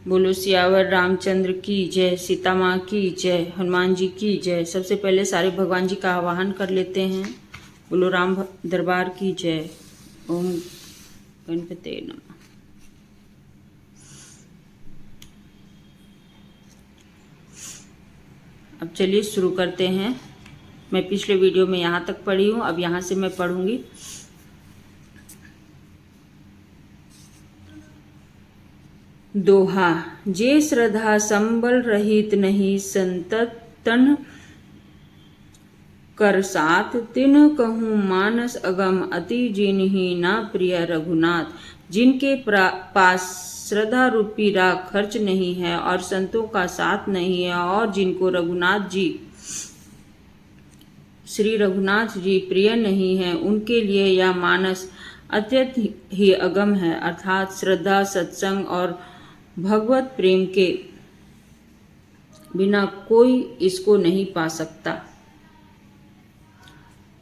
बोलो सियावर रामचंद्र की जय, सीता माँ की जय, हनुमान जी की जय। सबसे पहले सारे भगवान जी का आवाहन कर लेते हैं। बोलो राम दरबार की जय। ओम गणपते नमः। अब चलिए शुरू करते हैं। मैं पिछले वीडियो में यहाँ तक पढ़ी हूँ, अब यहाँ से मैं पढ़ूंगी। दोहा। जे श्रद्धा संबल रहित नहीं संततन कर साथ, तिन कहूँ मानस अगम अति जिन्हि ना प्रिय रघुनाथ। जिनके पास श्रद्धा रूपी राख खर्च नहीं है और संतों का साथ नहीं है, और जिनको रघुनाथ जी श्री रघुनाथ जी प्रिय नहीं है, उनके लिए यह मानस अत्यंत ही अगम है, अर्थात श्रद्धा, सत्संग और भगवत प्रेम के बिना कोई इसको नहीं पा सकता।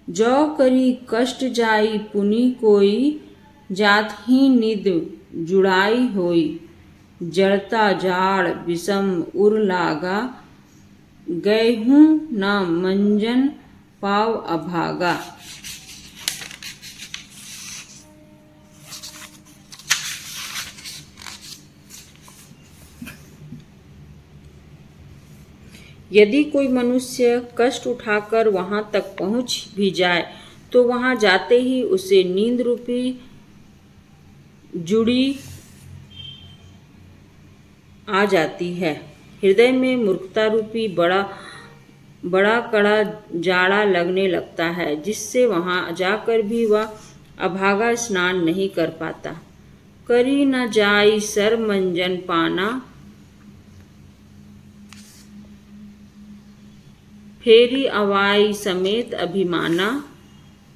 जो करी कष्ट जाई पुनि कोई, जात ही निद जुड़ाई होई। जड़ता जाड़ विषम उर लागा, गएहूँ न मंजन पाव अभागा। यदि कोई मनुष्य कष्ट उठाकर वहां तक पहुंच भी जाए तो वहां जाते ही उसे नींद रूपी जुड़ी आ जाती है। हृदय में मूर्खता रूपी बड़ा कड़ा जाड़ा लगने लगता है, जिससे वहां जाकर भी वह अभागा स्नान नहीं कर पाता। करी न जाई सर मंजन पाना, फेरी अवाई समेत अभिमाना।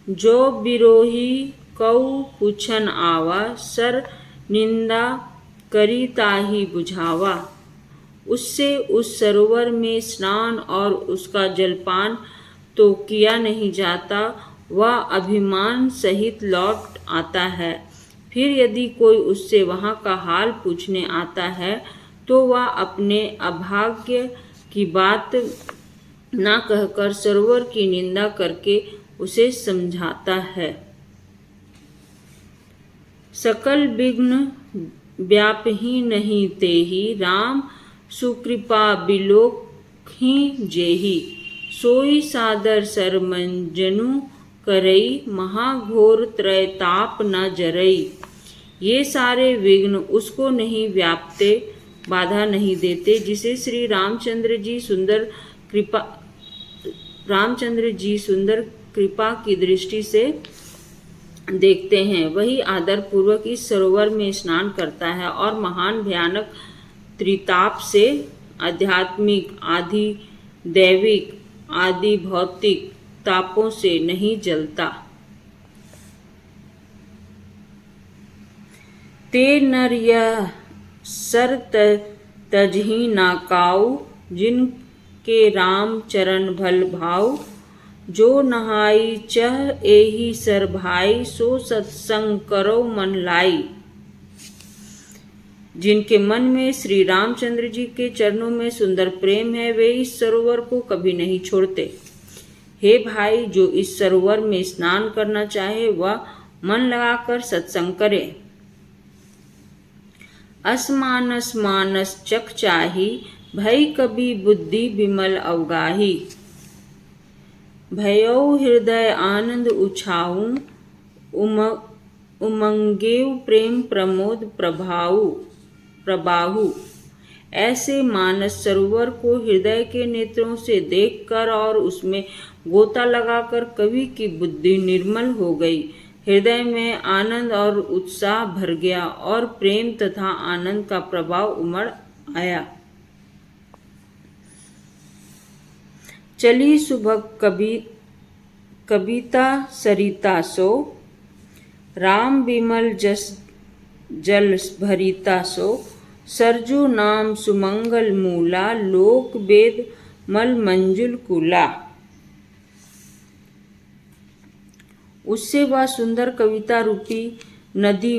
जो बिरोही कऊ पूछन आवा, सर निंदा करी ताही बुझावा। उससे उस सरोवर में स्नान और उसका जलपान तो किया नहीं जाता, वह अभिमान सहित लौट आता है। फिर यदि कोई उससे वहाँ का हाल पूछने आता है तो वह अपने अभाग्य की बात ना कहकर सरोवर की निंदा करके उसे समझाता है। सकल विघ्न व्यापहि नहीं तेहि, राम सुकृपा बिलोकहि जेहि। सोई सादर सरमंजनु करई, महाघोर त्रैताप न जरई। ये सारे विघ्न उसको नहीं व्यापते, बाधा नहीं देते, जिसे श्री रामचंद्र जी सुंदर कृपा की दृष्टि से देखते हैं। वही आदर पूर्वक इस सरोवर में स्नान करता है और महान भयानक त्रिताप से, आध्यात्मिक, आदि दैविक, आदि भौतिक तापों से नहीं जलता। ते नर यह सर तजहि ना काऊ, जिनके राम चरण भल भाऊ। जो नहाई चह एहि सर भाई, सो सत्संग करो मन लाई। जिनके मन में श्री रामचंद्र जी के चरणों में सुंदर प्रेम है, वे इस सरोवर को कभी नहीं छोड़ते। हे भाई, जो इस सरोवर में स्नान करना चाहे वह मन लगाकर सत्संग करे। असमानस मानस चख चाही, भई कभी बुद्धि विमल अवगाही। भयौ हृदय आनंद उछाऊ, उमंगेव प्रेम प्रमोद प्रबाहु। ऐसे मानस सरोवर को हृदय के नेत्रों से देखकर और उसमें गोता लगाकर कवि की बुद्धि निर्मल हो गई। हृदय में आनंद और उत्साह भर गया और प्रेम तथा आनंद का प्रभाव उमड़ आया। चली सुबह कविता सरिता सो, राम विमल जस जल भरिता सो। सरजू नाम सुमंगल मूला, लोक वेद मल मंजुल कुला। उससे वह सुंदर कविता रूपी नदी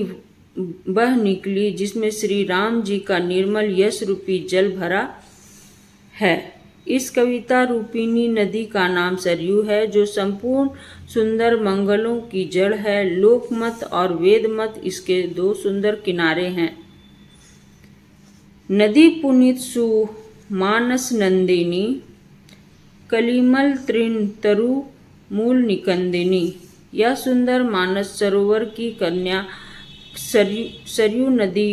बह निकली, जिसमें श्री राम जी का निर्मल यश रूपी जल भरा है। इस कविता रूपिणी नदी का नाम सरयू है, जो संपूर्ण सुंदर मंगलों की जड़ है। लोकमत और वेदमत इसके दो सुंदर किनारे हैं। नदी पुनीत सु मानस नंदिनी, कलिमल तृण तरु मूल निकंदिनी। यह सुंदर मानस सरोवर की कन्या सरयू नदी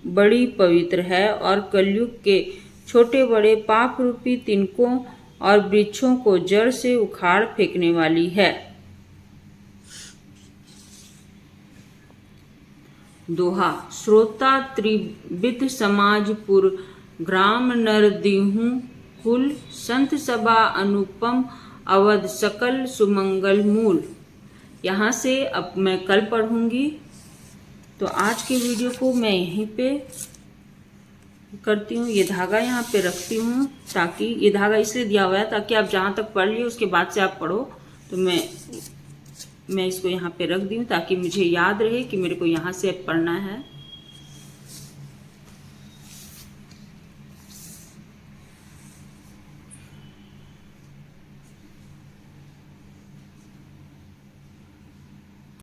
बड़ी पवित्र है और कलयुग के छोटे बड़े पाप रूपी तिनकों और वृक्षों को जड़ से उखाड़ फेंकने वाली है। दोहा। श्रोता त्रिविध समाजपुर, ग्राम नर दीहूं कुल, संत सभा अनुपम अवध, सकल सुमंगल मूल। यहाँ से अब मैं कल पढ़ूंगी। तो आज के वीडियो को मैं यहीं पे करती हूँ। ये धागा यहाँ पे रखती हूँ, ताकि ये धागा इसलिए दिया हुआ है ताकि आप जहाँ तक पढ़ लिए उसके बाद से आप पढ़ो। तो मैं इसको यहाँ पे रख दी हूँ ताकि मुझे याद रहे कि मेरे को यहाँ से पढ़ना है।